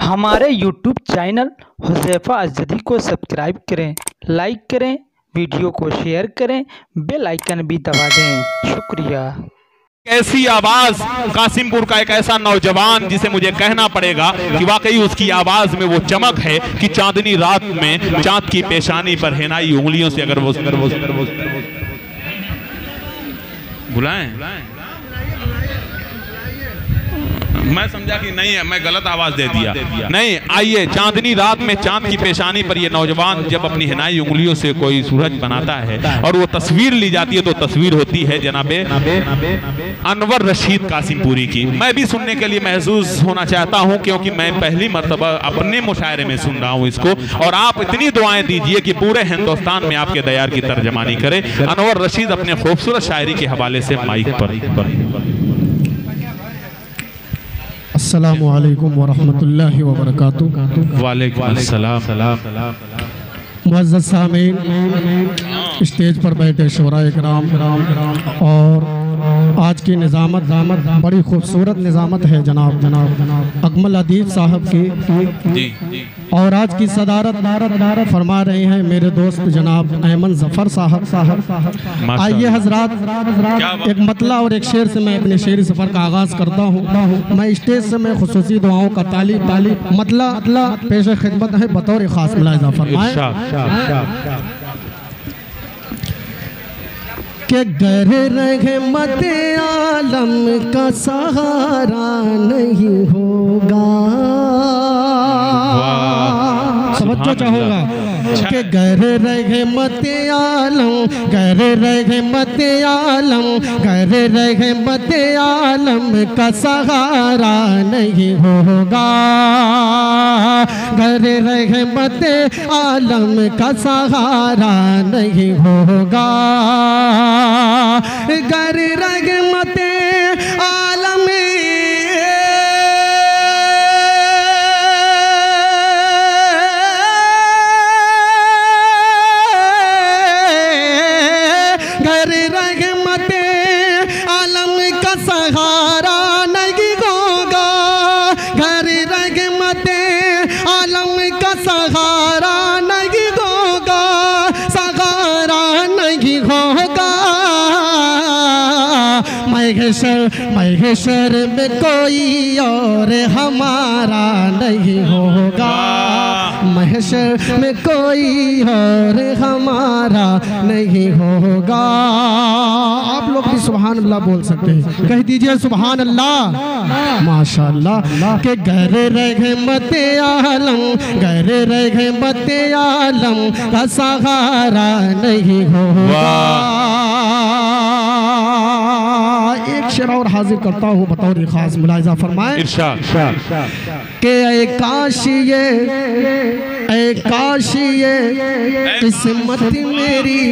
हमारे YouTube channel Huzaifa अज़दी को subscribe करें, लाइक करें, वीडियो को शेयर करें, बेल आइकन भी दबा दें। शुक्रिया। ऐसी आवाज कासिमपुर का एक ऐसा नौजवान जिसे मुझे कहना पड़ेगा कि वाकई उसकी आवाज में वो चमक है कि चांदनी रात में चांद की पेशानी पर हेनाई उंगलियों से अगर वो बुलाएं, मैं समझा कि नहीं है, मैं गलत आवाज दे दिया। नहीं, आइए, चांदनी रात में चांद की पेशानी पर ये नौजवान जब अपनी हिनाई उंगलियों से कोई सूरज बनाता है और वो तस्वीर ली जाती है तो तस्वीर होती है जनाबे अनवर रशीद कासिमपुरी की। मैं भी सुनने के लिए महसूस होना चाहता हूं क्योंकि मैं पहली मर्तबा अपने मुशायरे में सुन रहा हूं इसको, और आप इतनी दुआएं दीजिए कि पूरे हिंदुस्तान में आपके दयार की तर्जमानी करे। अनवर रशीद अपने खूबसूरत शायरी के हवाले से माइक पर। अस्सलामु अलैकुम वरहमतुल्लाहि वबरकातुहू। वालेकुम अस्सलाम। मुअज़्ज़ज़ सामीन, स्टेज पर बैठे शोराए किराम और आज की निज़ामत बड़ी खूबसूरत निज़ामत है जनाब अकमल अदीब साहब की, और आज की सदारत फरमा रहे हैं मेरे दोस्त जनाब अहमद ज़फ़र साहब। आइए हजरात, एक मतला और एक शेर से मैं अपने शेरी सफ़र का आगाज़ करता हूँ। मैं स्टेज से मैं खुसूसी दुआओं का तालीब मतला पेश खिदमत है बतौर ख़ास मुलाहिज़ा फरमाएं के गर रहमत आलम का सहारा नहीं होगा। समझो चाहूँगा के गर रहमत आलम का सहारा नहीं होगा। गर रहमत आलम का सहारा नहीं होगा। गर रहमत आलम सहारा नहीं होगा। घर रहमत आलम का सहारा नहीं होगा, सहारा नहीं होगा। महशर में कोई और हमारा नहीं होगा। महशर में कोई और हमारा नहीं होगा। आप लोग भी सुभान अल्लाह बोल सकते हैं, कह दीजिए सुभान अल्लाह माशाअल्लाह। के घर रहमत आलम का सहारा नहीं होगा। एक शेर और हाजिर करता हूँ बतौर खास मुलाहिज़ा फरमाए के काश ये किस्मत मेरी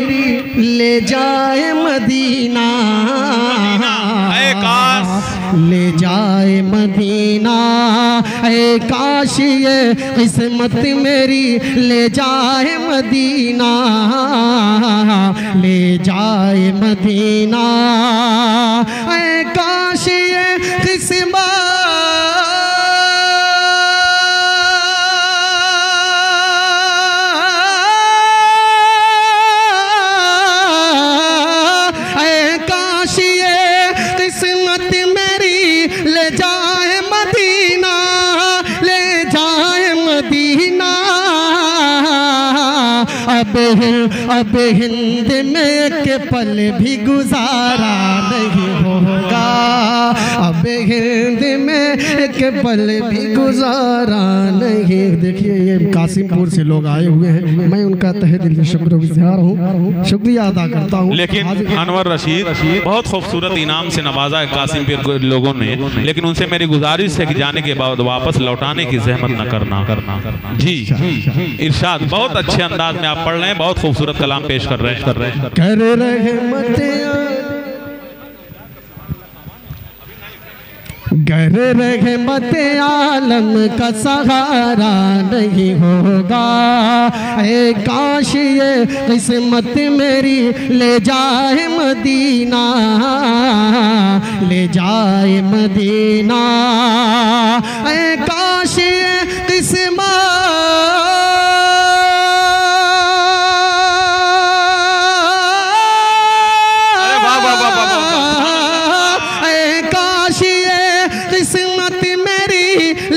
ले जाए मदीना, ले जाए मदीना। काश ये किस्मत मेरी ले जाए मदीना, ले जाए मदीना। काश ये किस्मत ले जाए मदीना, ले जाए मदीना। अब हिंद में के पल भी गुजारा नहीं होगा। अब हिंद में के पल भी गुजारा नहीं। देखिए ये कासिमपुर से लोग आए हुए हैं, मैं उनका तहे दिल से शुक्रगुजार हूँ, शुक्रिया अदा करता हूँ। लेकिन अनवर रशीद बहुत खूबसूरत इनाम से नवाजा है कासिमपुर के लोगों ने, लेकिन उनसे मेरी गुजारिश है कि जाने के बाद वापस लौटाने की जहमत न करना। जी इरशाद, बहुत अच्छे अंदाज में आप पढ़ रहे हैं, बहुत खूबसूरत कलाम पेश कर रहे हैं। कर रहमत गर रहमत आलम का सहारा नहीं होगा। काश ये किस्मत मेरी ले जाए मदीना, ले जाए मदीना। काश ये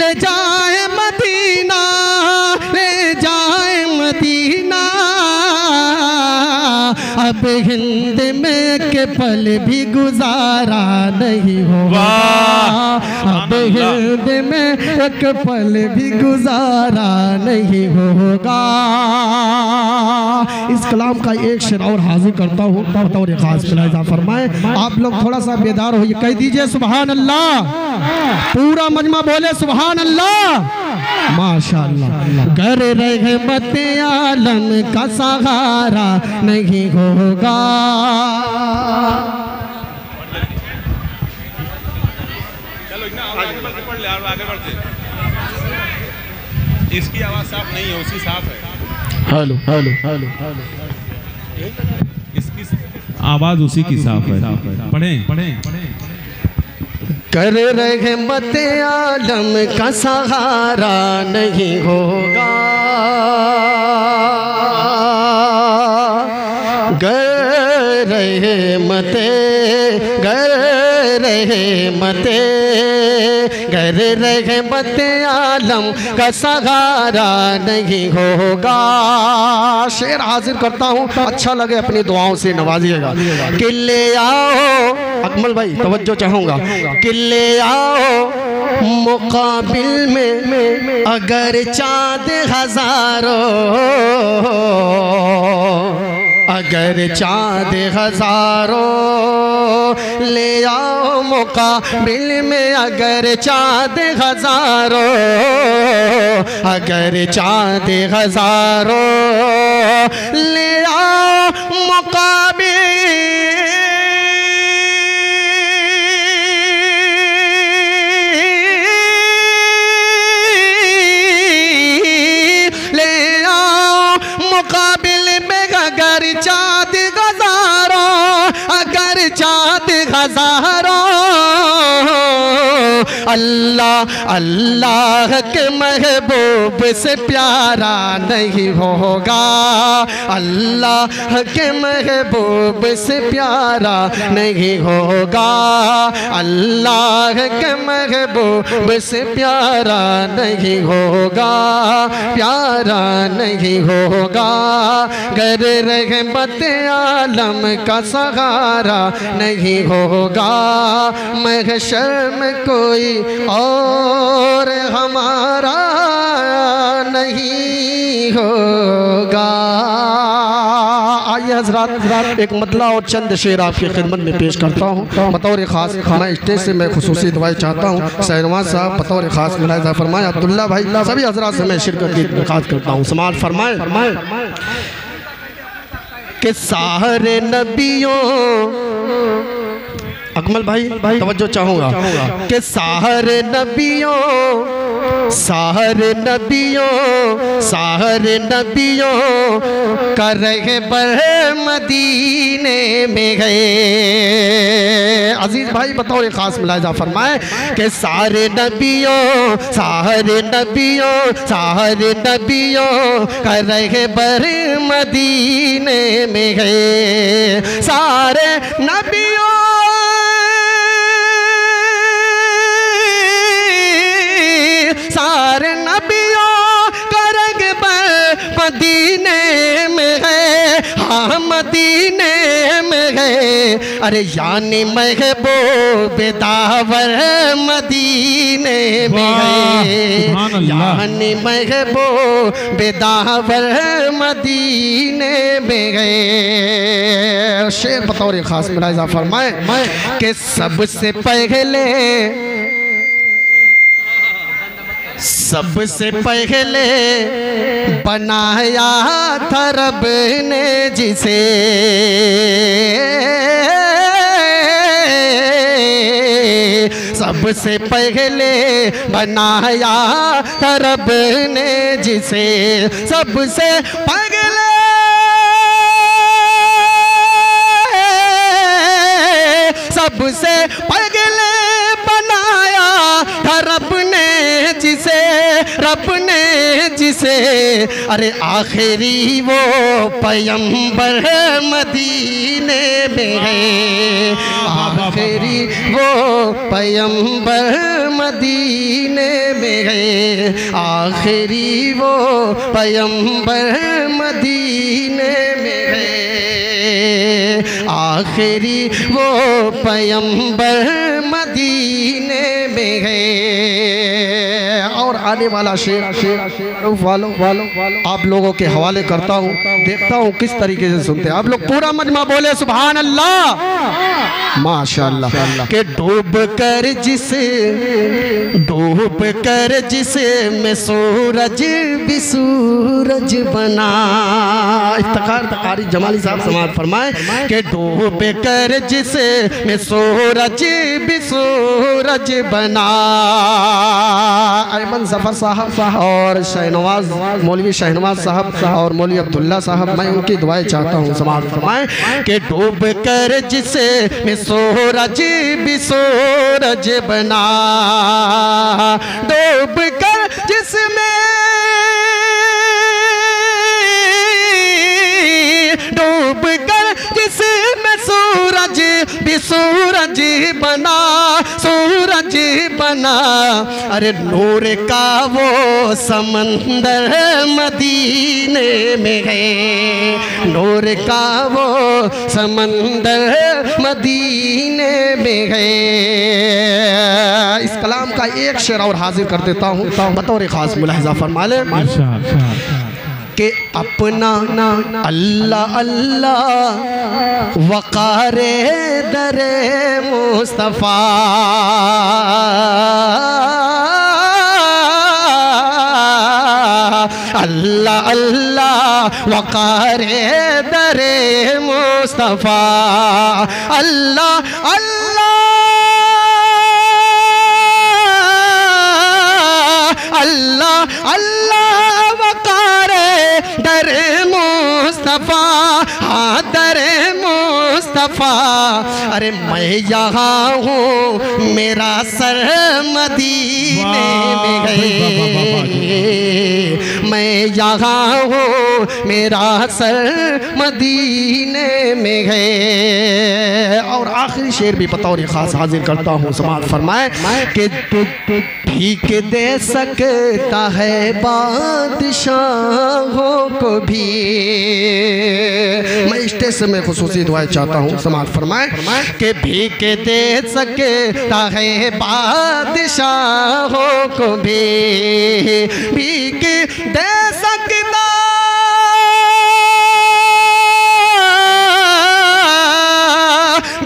ले जाए मदीना, ले जाए मदीना। अब हिंद में के पल भी गुजारा नहीं होगा, अब हिंद में एक पल भी गुजारा नहीं होगा। इस कलाम का एक शेर और हाजिर करता हूँ, बतौर खास मुलाहिज़ा फरमाए। आप लोग थोड़ा सा बेदार होइए, कह दीजिए सुभान अल्लाह, पूरा मजमा बोले सुभान अल्लाह। माशाअल्लाह। घर रहमत आलम का सहारा नहीं होगा। आगे बढ़ते। इसकी आवाज साफ नहीं है, उसकी साफ है। हेलो हेलो हेलो हेलो, इसकी आवाज उसी की साफ है। पढ़ें पढ़ें पढ़ें। कर रहमत आलम का सहारा नहीं होगा, गर रहमते गर रहमते गर रहमत आलम का सहारा नहीं होगा। शेर हाजिर करता हूँ, अच्छा लगे अपनी दुआओं से नवाजिएगा। कि ले आओ, अकमल भाई तवज्जो चाहूँगा, कि ले आओ मुकाबिल में अगर चाँद हजारों, अगर चाँद हजारों, ले आओ मुकाबिल में अगर चाँद हजारों, अगर चाँद हजारों, ले आओ मुकाबिल अल्लाह अल्लाह के महबूब से प्यारा नहीं होगा, अल्लाह के महबूब से प्यारा नहीं होगा, अल्लाह के महबूब से प्यारा नहीं होगा, प्यारा नहीं होगा। गर रहमत आलम का सहारा नहीं होगा, महशर में कोई और हमारा नहीं होगा। आइए हज़रात, एक मतला और चंद शेर आपकी खिदमत में पेश करता हूँ बतौर ख़ास। मैं स्टेज से मैं खुसूसी दुआएं चाहता हूँ, शहनवाज साहब बतौर ख़ास मुलाहिज़ा फरमाए, अब्दुल्ला भाई, सभी हज़रात से मैं शिरकत की दरख्वास्त करता हूँ। समाअत फरमाए कि सारे नबियों, अकमल भाई तवज्जो चाहूँगा, कि सारे नबियों, सारे नबियों, सारे नबियों का रहबर मदीने में गए। अजीज भाई बतौर ख़ास मुलाहिज़ा फरमाए कि सारे नबियों, सारे नबियों, सारे नबियों का रहबर मदीने में गए। सारे नबियों, सारे नबियों का रहबर मदीने में है, हाँ मदीने में है। अरे यानी महबूब दावर मदीने में है, यानी महबूब दावर मदीने में गए। शेर बतौर खास मुलाहिज़ा फरमाए कि सबसे पहले, सबसे पहले बनाया था रब ने जिसे, सबसे पहले बनाया था रब ने जिसे, सबसे पहले सबसे पहले बनाया था रब ने जिसे, रब ने जिसे, अरे आखिरी वो पैगंबर मदीने में है, आखिरी वो पैगंबर मदीने में है, आखिरी वो पैगंबर मदीने में है, आखिरी वो पैगंबर मदीने में है। और आने वाला शेर वालों आप लोगों के हवाले करता हूँ, देखता हूँ किस तरीके से सुनते हैं आप लोग। पूरा मजमा बोले सुभान अल्लाह माशाअल्लाह। के डूब कर जिसे मैं सूरज भी सूरज बना। इफ्तिखार तकारी जमाली साहब समाअत फरमाए कि डूब कर जिसे मैं सूरज भी सूरज बना। अरमान जफर साहब और शहनवाज मौलवी शहनवाज साहब और मौलवी अब्दुल्ला साहब, मैं उनकी दुआएं चाहता हूँ समाअत फरमाए कि डूब कर जिसे मैं सूरज भी सूरज बना, डूब कर जिसमें सूरज भी सूरज बना, सूरज बना। अरे नूर का वो समंदर मदीने में है, नूर का वो समंदर मदीने में है। इस कलाम का एक शेर और हाजिर कर देता हूँ बतौर खास मुलाहिजा फरमा ले कि अपना अल्लाह अल्लाह वक़ारे दरे मुस्तफ़ा, अल्लाह अल्लाह वक़ारे दरे मुस्तफ़ा, अल्लाह अल्लाह अल्लाह अल्लाह वक़ारे दरे मुस्तफ़ा, हाँ दरे मुस्तफ़ा। अरे मैं यहाँ हूँ मेरा सर मदीने में है, मैं यहाँ हूँ मेरा सर मदीने में है। और आखिरी शेर भी बतौर खास हाजिर करता हूँ समाअत फरमाए कि भीख दे सकता है बादशाहों को भी। मैं स्टेज में खुसूसी दुआएं चाहता हूँ समाअत फरमाए कि भीख दे सकता है बादशाहों को भी, भीख दे सकता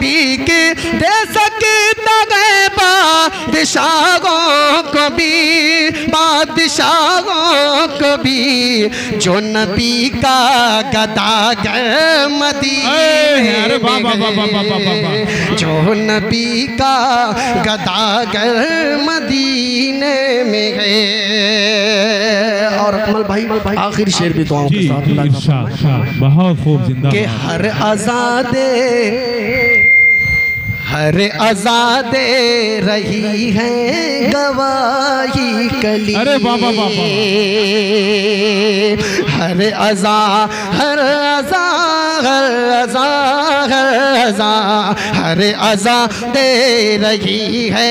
भीख दे सकता है बादशाहों को भी, बादशाहों को भी। जो नबी का गदागर मदीने में है, जो नबी का गदागर मदीने में है। और अकमल भाई आखिर शेर भी दुआओं के साथ बहुत खूब जिंदा कि हर आज़ादे रही है गवाही कली। अरे बाबा बाबा, हर अज़ा दे रही है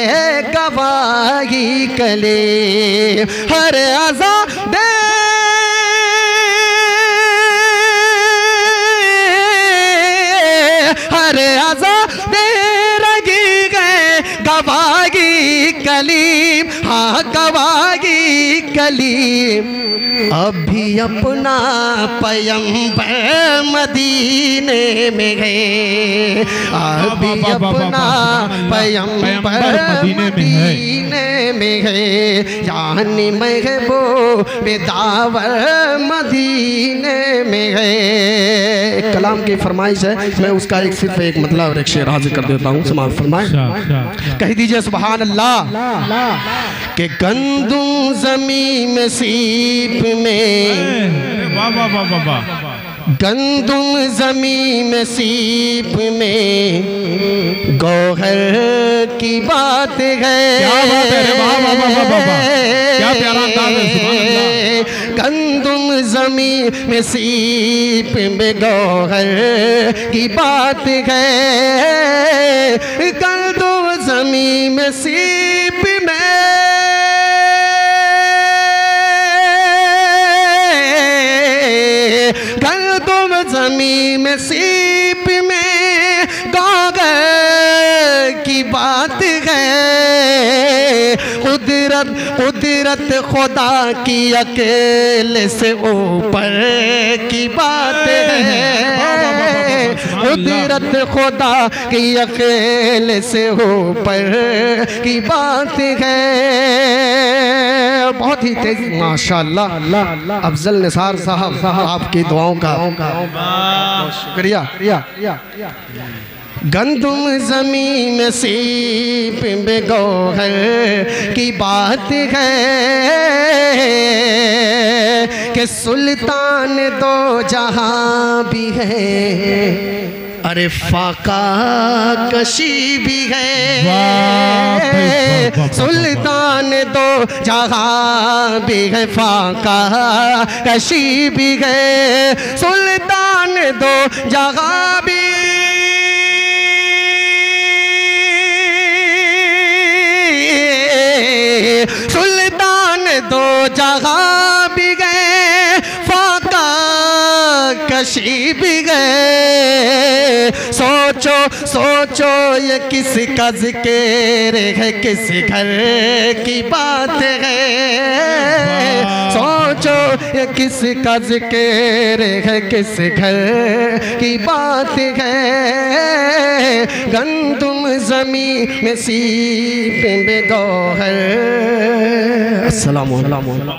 गवाही कली, हर अज़ा दे हर अज़ा दे गवाही कलीम, हाँ गवाही कलीम। अभी अपना पैगंबर मदीने में है, अभी अपना पैगंबर मदीने में है, यानी महबूब दावर मदीने में है। कलाम की फरमाइश है, मैं उसका एक सिर्फ एक मतलब और एक शेर हाजिर कर देता हूँ समाअत फरमाए। कह दीजिए सुभान अल्लाह के गंदुम ज़मीन में सीप में, गंदुम ज़मीं में सीप में गौहर की बात है। क्या बात है रे, वाह वाह वाह वाह वाह, क्या प्यारा अंदाज है, सुभान अल्लाह। गंदुम ज़मीं में सीप में गौहर की बात है। गंदुम ज़मीं में सीप में ज़मीं में सीप में गौहर की बात है। कुदरत खुदा की अकेले से ऊपर की बात है। कुदरत खुदा की अकेले से ऊपर की बात है। बहुत ही तेज माशाअल्लाह अफजल निसार साहब आपकी दुआओं का शुक्रिया। गंदुम ज़मीं में सीप में गौहर की बात है कि सुल्तान दो जहां भी है, अरे फाका कशी भी है। सुल्तान दो जहां भी है, फाका कशी भी है। सुल्तान दो जहां भी सुल्तान दो जहां भी गए, फाका कशी भी गए। सोचो सोचो ये किस कज के है, किस घर की बात है। सोचो ये किस कज के है, किस घर की बात है। गंदुम ज़मीं में सीप में गौहर। अस्सलाम वालेकुम।